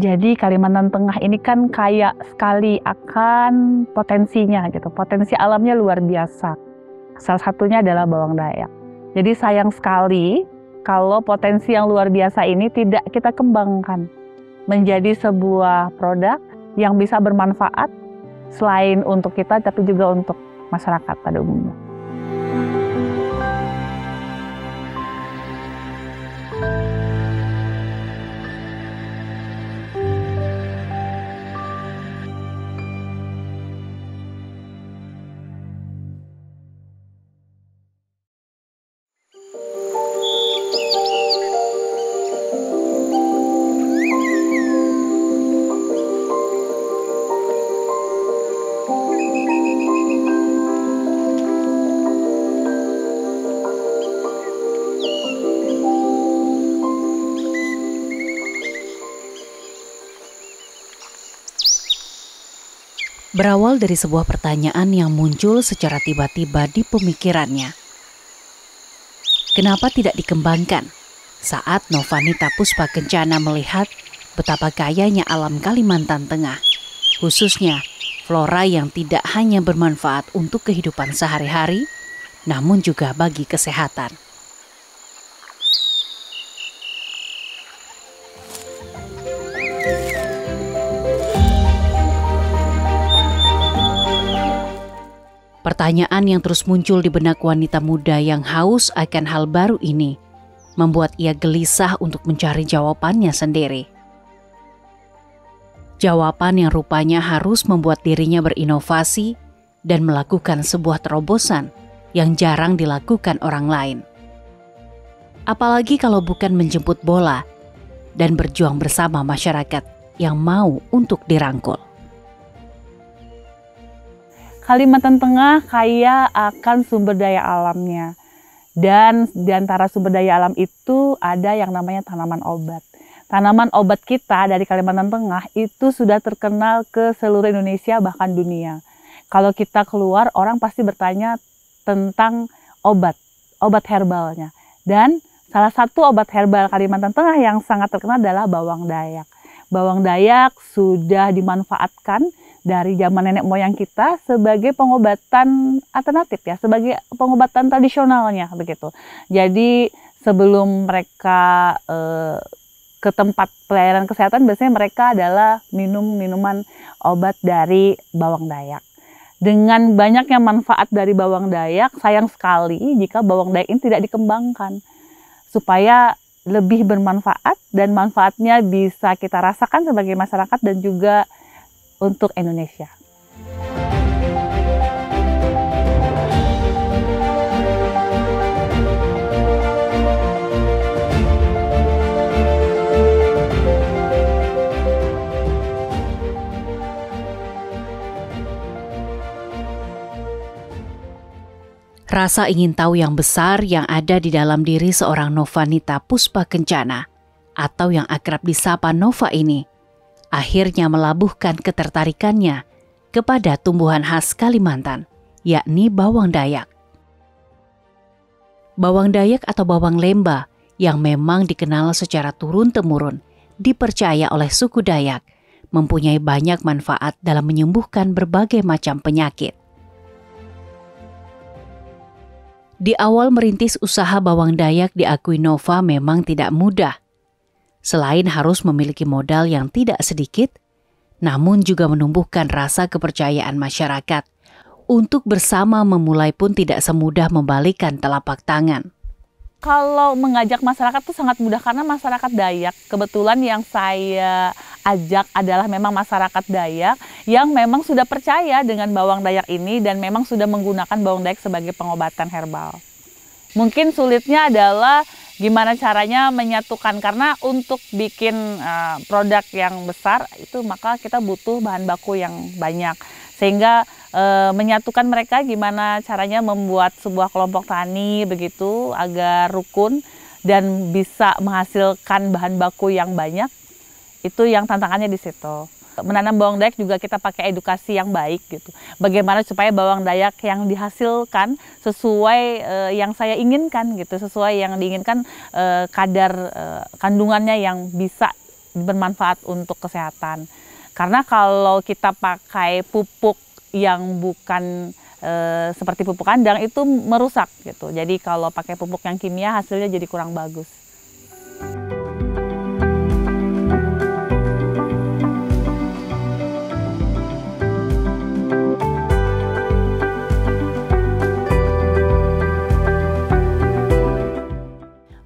Jadi Kalimantan Tengah ini kan kaya sekali akan potensinya gitu. Potensi alamnya luar biasa. Salah satunya adalah bawang dayak. Jadi sayang sekali kalau potensi yang luar biasa ini tidak kita kembangkan menjadi sebuah produk yang bisa bermanfaat selain untuk kita tapi juga untuk masyarakat pada umumnya. Berawal dari sebuah pertanyaan yang muncul secara tiba-tiba di pemikirannya. Kenapa tidak dikembangkan? Saat Novanita Puspakencana melihat betapa kayanya alam Kalimantan Tengah, khususnya flora yang tidak hanya bermanfaat untuk kehidupan sehari-hari, namun juga bagi kesehatan. Pertanyaan yang terus muncul di benak wanita muda yang haus akan hal baru ini membuat ia gelisah untuk mencari jawabannya sendiri. Jawaban yang rupanya harus membuat dirinya berinovasi dan melakukan sebuah terobosan yang jarang dilakukan orang lain. Apalagi kalau bukan menjemput bola dan berjuang bersama masyarakat yang mau untuk dirangkul. Kalimantan Tengah kaya akan sumber daya alamnya. Dan di antara sumber daya alam itu ada yang namanya tanaman obat. Tanaman obat kita dari Kalimantan Tengah itu sudah terkenal ke seluruh Indonesia bahkan dunia. Kalau kita keluar orang pasti bertanya tentang obat herbalnya. Dan salah satu obat herbal Kalimantan Tengah yang sangat terkenal adalah bawang dayak. Bawang dayak sudah dimanfaatkan dari zaman nenek moyang kita sebagai pengobatan alternatif ya, sebagai pengobatan tradisionalnya begitu. Jadi sebelum mereka ke tempat pelayanan kesehatan biasanya mereka adalah minum minuman obat dari bawang dayak. Dengan banyaknya manfaat dari bawang dayak, sayang sekali jika bawang dayak ini tidak dikembangkan supaya lebih bermanfaat dan manfaatnya bisa kita rasakan sebagai masyarakat dan juga untuk Indonesia. Rasa ingin tahu yang besar yang ada di dalam diri seorang Novanita Puspakencana atau yang akrab disapa Nova ini akhirnya melabuhkan ketertarikannya kepada tumbuhan khas Kalimantan, yakni bawang dayak. Bawang dayak atau bawang lemba yang memang dikenal secara turun-temurun, dipercaya oleh suku Dayak, mempunyai banyak manfaat dalam menyembuhkan berbagai macam penyakit. Di awal merintis usaha bawang dayak diakui Nova memang tidak mudah. Selain harus memiliki modal yang tidak sedikit, namun juga menumbuhkan rasa kepercayaan masyarakat. Untuk bersama memulai pun tidak semudah membalikkan telapak tangan. Kalau mengajak masyarakat itu sangat mudah karena masyarakat Dayak, kebetulan yang saya ajak adalah memang masyarakat Dayak yang memang sudah percaya dengan bawang dayak ini dan memang sudah menggunakan bawang dayak sebagai pengobatan herbal. Mungkin sulitnya adalah gimana caranya menyatukan, karena untuk bikin produk yang besar itu maka kita butuh bahan baku yang banyak. Sehingga menyatukan mereka gimana caranya membuat sebuah kelompok tani begitu agar rukun dan bisa menghasilkan bahan baku yang banyak, itu yang tantangannya di situ. Menanam bawang dayak juga kita pakai edukasi yang baik gitu. Bagaimana supaya bawang dayak yang dihasilkan sesuai yang saya inginkan gitu, sesuai yang diinginkan kadar kandungannya yang bisa bermanfaat untuk kesehatan. Karena kalau kita pakai pupuk yang bukan seperti pupuk kandang itu merusak gitu. Jadi kalau pakai pupuk yang kimia hasilnya jadi kurang bagus.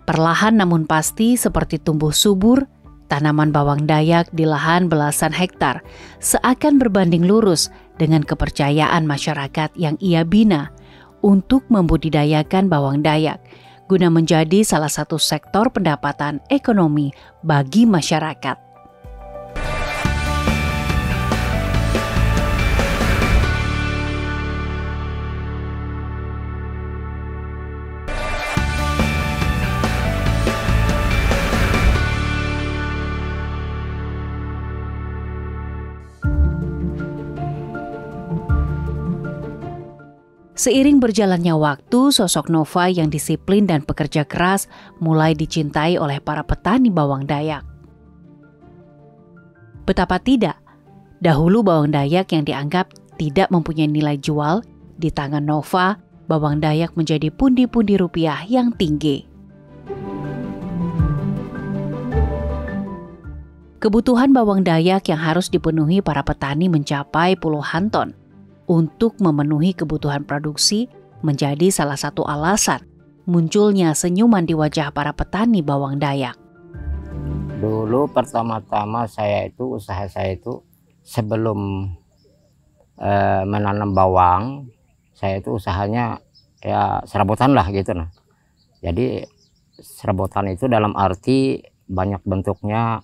Perlahan namun pasti seperti tumbuh subur, tanaman bawang dayak di lahan belasan hektar seakan berbanding lurus dengan kepercayaan masyarakat yang ia bina untuk membudidayakan bawang dayak guna menjadi salah satu sektor pendapatan ekonomi bagi masyarakat. Seiring berjalannya waktu, sosok Nova yang disiplin dan pekerja keras mulai dicintai oleh para petani bawang dayak. Betapa tidak, dahulu bawang dayak yang dianggap tidak mempunyai nilai jual, di tangan Nova, bawang dayak menjadi pundi-pundi rupiah yang tinggi. Kebutuhan bawang dayak yang harus dipenuhi para petani mencapai puluhan ton. Untuk memenuhi kebutuhan produksi menjadi salah satu alasan munculnya senyuman di wajah para petani bawang dayak. Dulu pertama-tama usaha saya itu sebelum menanam bawang, saya itu usahanya ya serabutan lah gitu nah. Jadi serabutan itu dalam arti banyak bentuknya,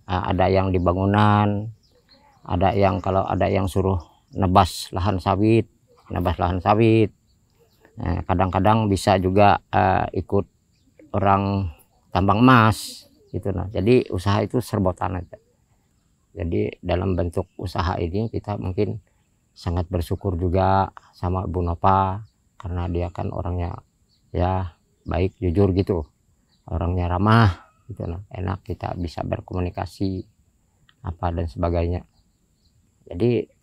ada yang di bangunan, ada yang kalau ada yang suruh nebas lahan sawit. Kadang-kadang bisa juga ikut orang tambang emas gitu nah. Jadi usaha itu serbotan aja. Jadi dalam bentuk usaha ini kita mungkin sangat bersyukur juga sama Bu Nova karena dia kan orangnya ya baik, jujur gitu, orangnya ramah gitu nah. Enak kita bisa berkomunikasi apa dan sebagainya. Jadi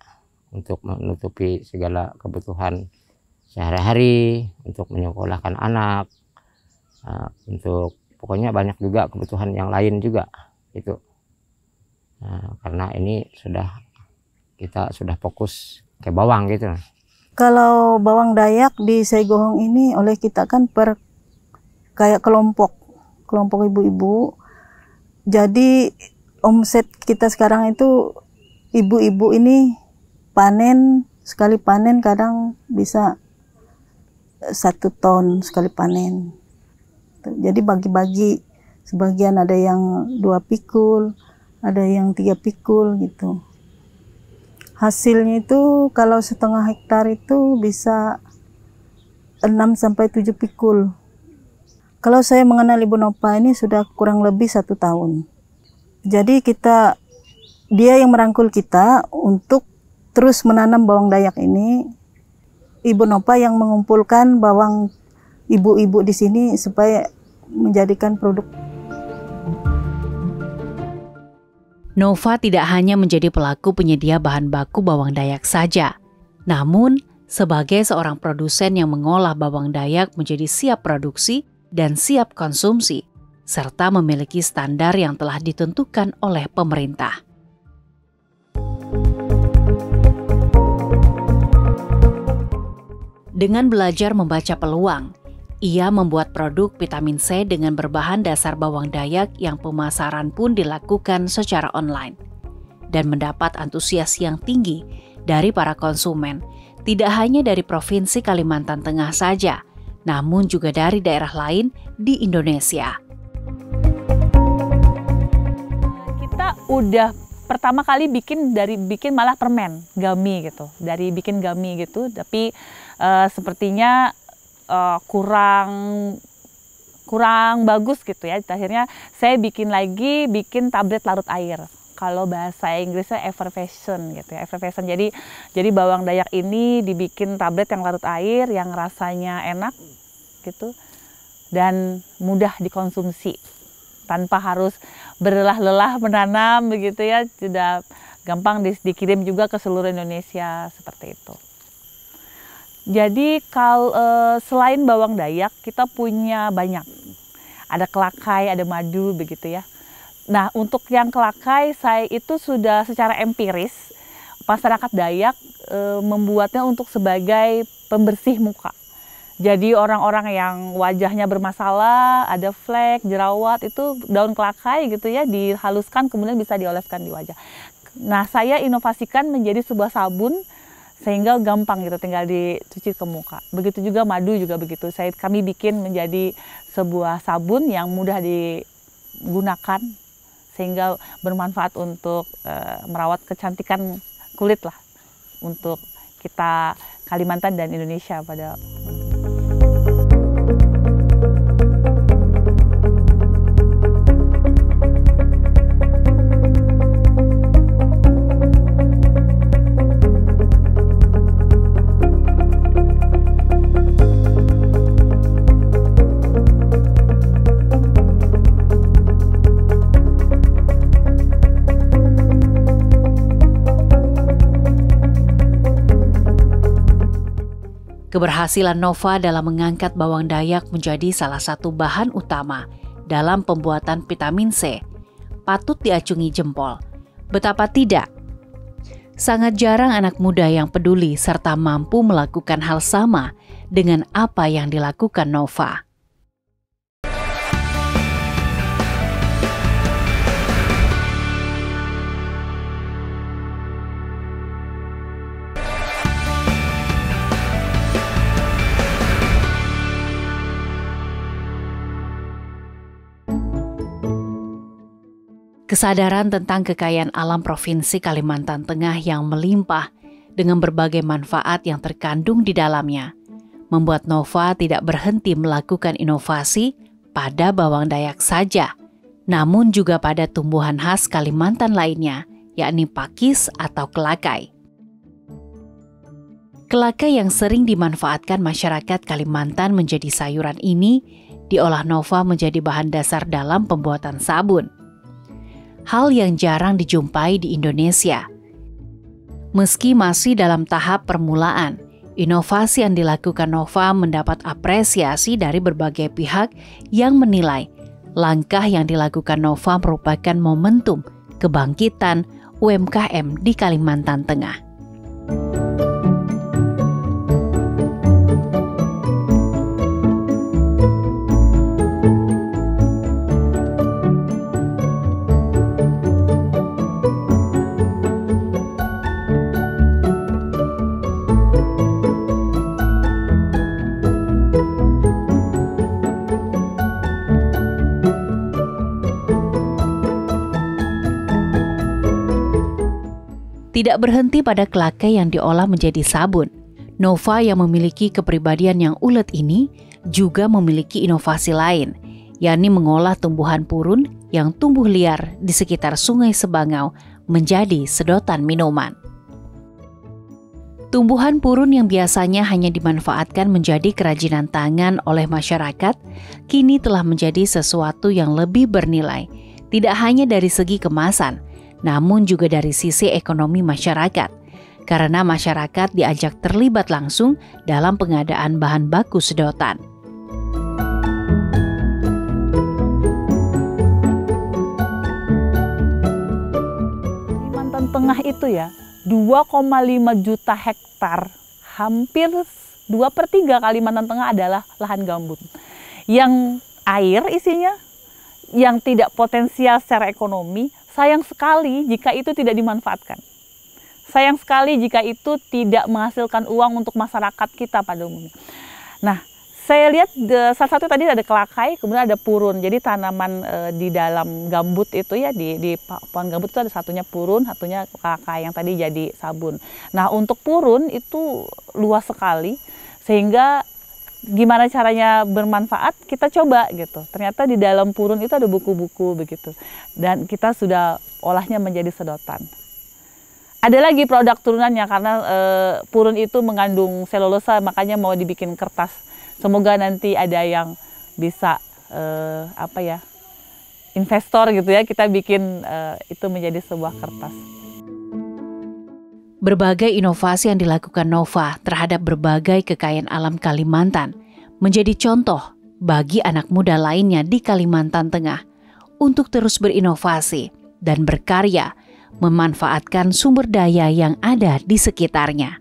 untuk menutupi segala kebutuhan sehari-hari, untuk menyekolahkan anak, untuk pokoknya banyak juga kebutuhan yang lain juga itu. Karena ini kita sudah fokus ke bawang gitu. Kalau bawang dayak di Saigohong ini oleh kita kan kayak kelompok ibu-ibu. Jadi omset kita sekarang itu ibu-ibu ini sekali panen kadang bisa 1 ton sekali panen. Jadi bagi-bagi, sebagian ada yang 2 pikul, ada yang 3 pikul gitu. Hasilnya itu kalau setengah hektar itu bisa 6-7 pikul. Kalau saya mengenal Ibu Nova ini sudah kurang lebih 1 tahun. Jadi dia yang merangkul kita untuk terus menanam bawang dayak ini. Ibu Nova yang mengumpulkan bawang ibu-ibu di sini supaya menjadikan produk. Nova tidak hanya menjadi pelaku penyedia bahan baku bawang dayak saja, namun sebagai seorang produsen yang mengolah bawang dayak menjadi siap produksi dan siap konsumsi, serta memiliki standar yang telah ditentukan oleh pemerintah. Dengan belajar membaca peluang, ia membuat produk vitamin C dengan berbahan dasar bawang dayak yang pemasaran pun dilakukan secara online dan mendapat antusias yang tinggi dari para konsumen, tidak hanya dari Provinsi Kalimantan Tengah saja, namun juga dari daerah lain di Indonesia. Kita udah pertama kali bikin malah permen gummy gitu, tapi sepertinya kurang bagus gitu ya. Akhirnya saya bikin tablet larut air. Kalau bahasa Inggrisnya effervescent gitu ya, effervescent. Jadi bawang dayak ini dibikin tablet yang larut air yang rasanya enak gitu dan mudah dikonsumsi tanpa harus berlelah-lelah menanam begitu ya, sudah gampang dikirim juga ke seluruh Indonesia seperti itu. Jadi selain bawang Dayak kita punya banyak, ada kelakai, ada madu begitu ya. Nah untuk yang kelakai saya itu sudah secara empiris masyarakat Dayak membuatnya untuk sebagai pembersih muka. Jadi orang-orang yang wajahnya bermasalah, ada flek, jerawat, itu daun kelakai gitu ya, dihaluskan kemudian bisa dioleskan di wajah. Nah saya inovasikan menjadi sebuah sabun sehingga gampang gitu, tinggal dicuci ke muka. Begitu juga madu juga begitu, kami bikin menjadi sebuah sabun yang mudah digunakan sehingga bermanfaat untuk merawat kecantikan kulit lah untuk kita Kalimantan dan Indonesia pada Keberhasilan Nova dalam mengangkat bawang Dayak menjadi salah satu bahan utama dalam pembuatan vitamin C patut diacungi jempol. Betapa tidak? Sangat jarang anak muda yang peduli serta mampu melakukan hal sama dengan apa yang dilakukan Nova. Kesadaran tentang kekayaan alam Provinsi Kalimantan Tengah yang melimpah dengan berbagai manfaat yang terkandung di dalamnya, membuat Nova tidak berhenti melakukan inovasi pada bawang Dayak saja, namun juga pada tumbuhan khas Kalimantan lainnya, yakni pakis atau kelakai. Kelakai yang sering dimanfaatkan masyarakat Kalimantan menjadi sayuran ini diolah Nova menjadi bahan dasar dalam pembuatan sabun. Hal yang jarang dijumpai di Indonesia. Meski masih dalam tahap permulaan, inovasi yang dilakukan Nova mendapat apresiasi dari berbagai pihak yang menilai langkah yang dilakukan Nova merupakan momentum kebangkitan UMKM di Kalimantan Tengah. Tidak berhenti pada kelakai yang diolah menjadi sabun, Nova yang memiliki kepribadian yang ulet ini juga memiliki inovasi lain, yakni mengolah tumbuhan purun yang tumbuh liar di sekitar Sungai Sebangau menjadi sedotan minuman. Tumbuhan purun yang biasanya hanya dimanfaatkan menjadi kerajinan tangan oleh masyarakat, kini telah menjadi sesuatu yang lebih bernilai, tidak hanya dari segi kemasan, namun juga dari sisi ekonomi masyarakat, karena masyarakat diajak terlibat langsung dalam pengadaan bahan baku sedotan. Kalimantan Tengah itu ya 2,5 juta hektar, hampir 2/3 Kalimantan Tengah adalah lahan gambut yang air isinya, yang tidak potensial secara ekonomi. Sayang sekali jika itu tidak dimanfaatkan. Sayang sekali jika itu tidak menghasilkan uang untuk masyarakat kita pada umumnya. Nah, saya lihat salah satu tadi ada kelakai, kemudian ada purun. Jadi tanaman di dalam gambut itu ya, di pohon gambut itu ada satunya purun, satunya kelakai yang tadi jadi sabun. Nah, untuk purun itu luas sekali, sehingga gimana caranya bermanfaat, kita coba gitu. Ternyata di dalam purun itu ada buku-buku begitu. Dan kita sudah olahnya menjadi sedotan. Ada lagi produk turunannya karena purun itu mengandung selulosa, makanya mau dibikin kertas. Semoga nanti ada yang bisa investor gitu ya, kita bikin itu menjadi sebuah kertas. Berbagai inovasi yang dilakukan Nova terhadap berbagai kekayaan alam Kalimantan menjadi contoh bagi anak muda lainnya di Kalimantan Tengah untuk terus berinovasi dan berkarya memanfaatkan sumber daya yang ada di sekitarnya.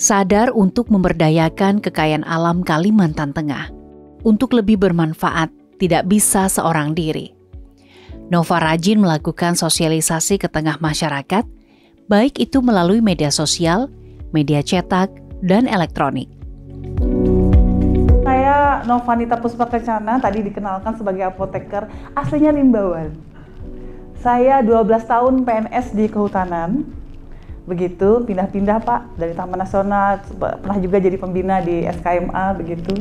Sadar untuk memberdayakan kekayaan alam Kalimantan Tengah untuk lebih bermanfaat tidak bisa seorang diri. Nova rajin melakukan sosialisasi ke tengah masyarakat, baik itu melalui media sosial, media cetak, dan elektronik. Saya Novanita Puspa Kencana, tadi dikenalkan sebagai apoteker, aslinya Limbawan. Saya 12 tahun PNS di kehutanan. Begitu, pindah-pindah Pak, dari Taman Nasional, pernah juga jadi pembina di SKMA, begitu.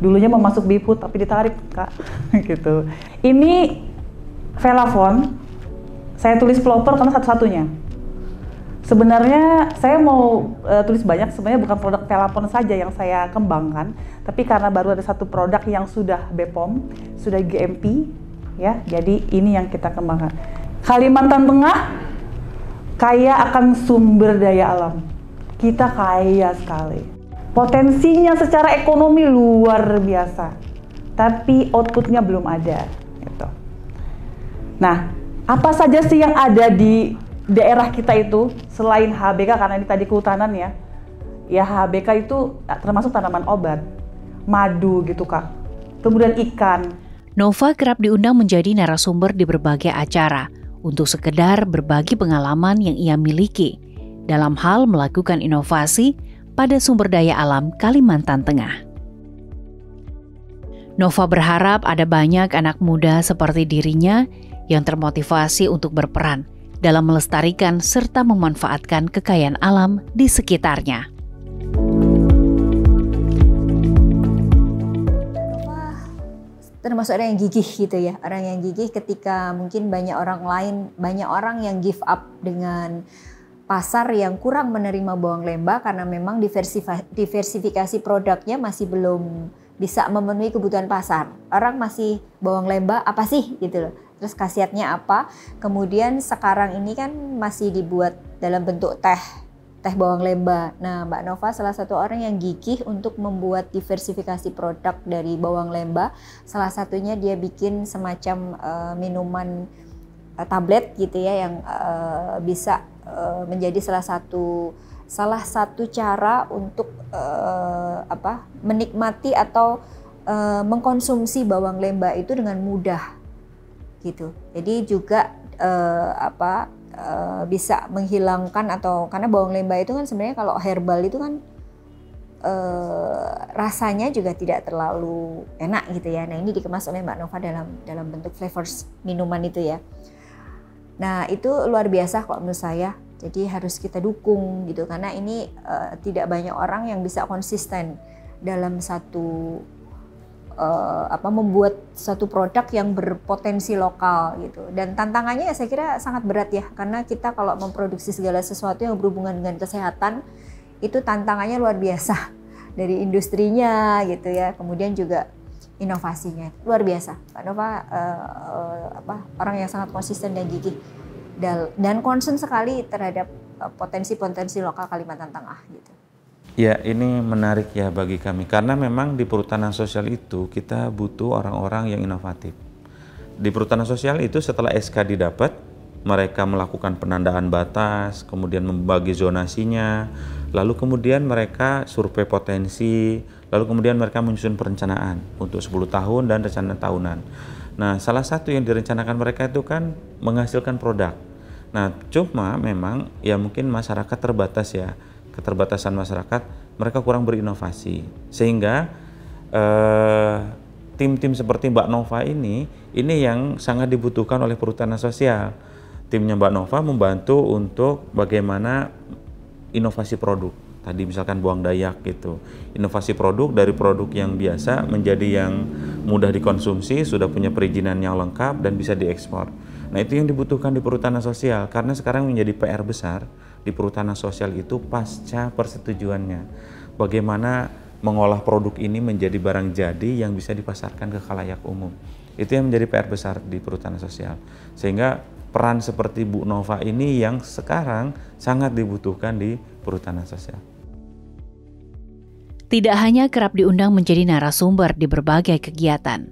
Dulunya mau masuk BIPUT, tapi ditarik Kak, gitu. Ini velafon, saya tulis pelopor karena satu-satunya. Sebenarnya saya mau tulis banyak, sebenarnya bukan produk velafon saja yang saya kembangkan, tapi karena baru ada satu produk yang sudah BPOM, sudah GMP, ya, jadi ini yang kita kembangkan. Kalimantan Tengah kaya akan sumber daya alam. Kita kaya sekali. Potensinya secara ekonomi luar biasa. Tapi outputnya belum ada. Gitu. Nah, apa saja sih yang ada di daerah kita itu selain HBK, karena ini tadi kehutanan ya. Ya HBK itu termasuk tanaman obat. Madu gitu Kak. Kemudian ikan. Nova kerap diundang menjadi narasumber di berbagai acara untuk sekedar berbagi pengalaman yang ia miliki dalam hal melakukan inovasi pada sumber daya alam Kalimantan Tengah. Nova berharap ada banyak anak muda seperti dirinya yang termotivasi untuk berperan dalam melestarikan serta memanfaatkan kekayaan alam di sekitarnya. Termasuk orang yang gigih gitu ya, orang yang gigih ketika mungkin banyak orang yang give up dengan pasar yang kurang menerima bawang lembah karena memang diversifikasi produknya masih belum bisa memenuhi kebutuhan pasar. Orang masih bawang lembah apa sih gitu loh. Terus khasiatnya apa? Kemudian sekarang ini kan masih dibuat dalam bentuk teh bawang lembah. Nah, Mbak Nova salah satu orang yang gigih untuk membuat diversifikasi produk dari bawang lembah. Salah satunya dia bikin semacam minuman tablet gitu ya yang bisa menjadi salah satu cara untuk menikmati atau mengkonsumsi bawang lembah itu dengan mudah gitu. Jadi juga bisa menghilangkan atau karena bawang lembah itu kan sebenarnya kalau herbal itu kan rasanya juga tidak terlalu enak gitu ya. Nah, ini dikemas oleh Mbak Nova dalam bentuk flavors minuman itu ya. Nah, itu luar biasa kalau menurut saya. Jadi harus kita dukung gitu karena ini tidak banyak orang yang bisa konsisten dalam membuat satu produk yang berpotensi lokal gitu. Dan tantangannya saya kira sangat berat ya, karena kita kalau memproduksi segala sesuatu yang berhubungan dengan kesehatan itu tantangannya luar biasa dari industrinya gitu ya, kemudian juga inovasinya luar biasa. Pak Nova orang yang sangat konsisten dan gigih dan concern sekali terhadap potensi-potensi lokal Kalimantan Tengah gitu. Ya, ini menarik ya bagi kami karena memang di perhutanan sosial itu kita butuh orang-orang yang inovatif. Di perhutanan sosial itu setelah SK didapat, mereka melakukan penandaan batas, kemudian membagi zonasinya, lalu kemudian mereka survei potensi, lalu kemudian mereka menyusun perencanaan untuk 10 tahun dan rencana tahunan. Nah, salah satu yang direncanakan mereka itu kan menghasilkan produk. Nah, cuma memang ya mungkin masyarakat terbatas ya, keterbatasan masyarakat, mereka kurang berinovasi. Sehingga tim-tim seperti Mbak Nova ini yang sangat dibutuhkan oleh perhutanan sosial. timnya Mbak Nova membantu untuk bagaimana inovasi produk. Tadi misalkan Bawang Dayak gitu. Inovasi produk dari produk yang biasa menjadi yang mudah dikonsumsi, sudah punya perizinan yang lengkap dan bisa diekspor. Nah, itu yang dibutuhkan di perhutanan sosial, karena sekarang menjadi PR besar di perhutanan sosial itu pasca persetujuannya. Bagaimana mengolah produk ini menjadi barang jadi yang bisa dipasarkan ke khalayak umum. Itu yang menjadi PR besar di perhutanan sosial. Sehingga peran seperti Bu Nova ini yang sekarang sangat dibutuhkan di perhutanan sosial. Tidak hanya kerap diundang menjadi narasumber di berbagai kegiatan,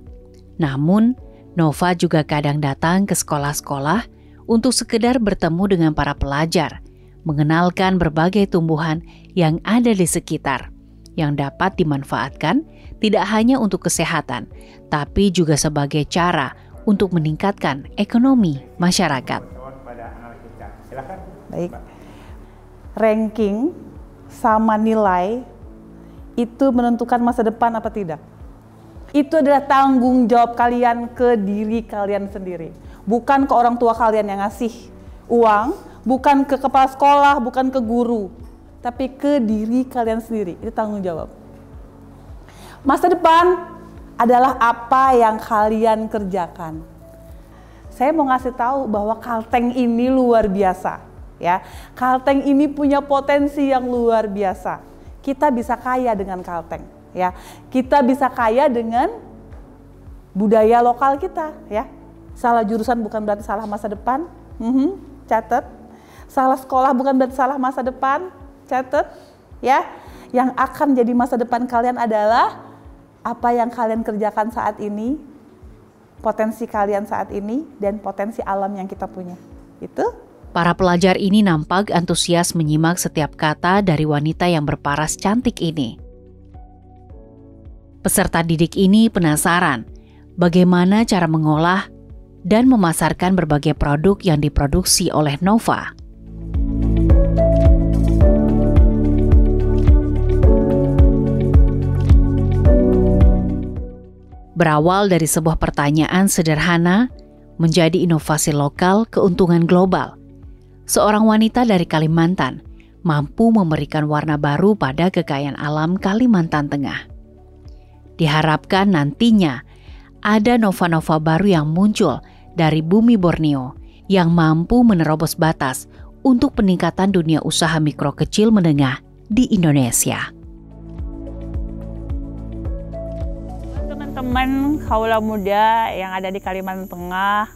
namun Nova juga kadang datang ke sekolah-sekolah untuk sekedar bertemu dengan para pelajar, mengenalkan berbagai tumbuhan yang ada di sekitar, yang dapat dimanfaatkan tidak hanya untuk kesehatan, tapi juga sebagai cara untuk meningkatkan ekonomi masyarakat. Baik, ranking sama nilai itu menentukan masa depan apa tidak. Itu adalah tanggung jawab kalian ke diri kalian sendiri. Bukan ke orang tua kalian yang ngasih uang, bukan ke kepala sekolah, bukan ke guru, tapi ke diri kalian sendiri. Itu tanggung jawab. Masa depan adalah apa yang kalian kerjakan. Saya mau ngasih tahu bahwa Kalteng ini luar biasa, ya. Kalteng ini punya potensi yang luar biasa. Kita bisa kaya dengan Kalteng, ya. Kita bisa kaya dengan budaya lokal kita, ya. Salah jurusan bukan berarti salah masa depan. Catat. Salah sekolah bukan berarti salah masa depan. Catat, ya. Yang akan jadi masa depan kalian adalah apa yang kalian kerjakan saat ini, potensi kalian saat ini, dan potensi alam yang kita punya. Itu. Para pelajar ini nampak antusias menyimak setiap kata dari wanita yang berparas cantik ini. Peserta didik ini penasaran bagaimana cara mengolah dan memasarkan berbagai produk yang diproduksi oleh Nova. Berawal dari sebuah pertanyaan sederhana menjadi inovasi lokal keuntungan global. Seorang wanita dari Kalimantan mampu memberikan warna baru pada kekayaan alam Kalimantan Tengah. Diharapkan nantinya ada nova-nova baru yang muncul dari bumi Borneo yang mampu menerobos batas untuk peningkatan dunia usaha mikro kecil menengah di Indonesia. Teman-teman kaula muda yang ada di Kalimantan Tengah,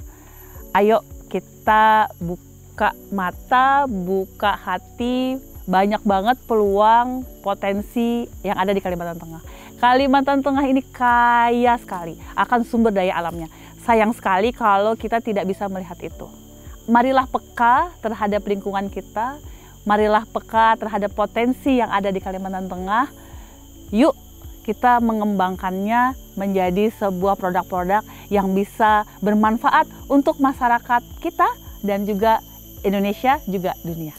ayo kita buka mata, buka hati, banyak banget peluang, potensi yang ada di Kalimantan Tengah. Kalimantan Tengah ini kaya sekali akan sumber daya alamnya. Sayang sekali kalau kita tidak bisa melihat itu. Marilah peka terhadap lingkungan kita, marilah peka terhadap potensi yang ada di Kalimantan Tengah. Yuk kita mengembangkannya menjadi sebuah produk-produk yang bisa bermanfaat untuk masyarakat kita dan juga Indonesia, juga dunia.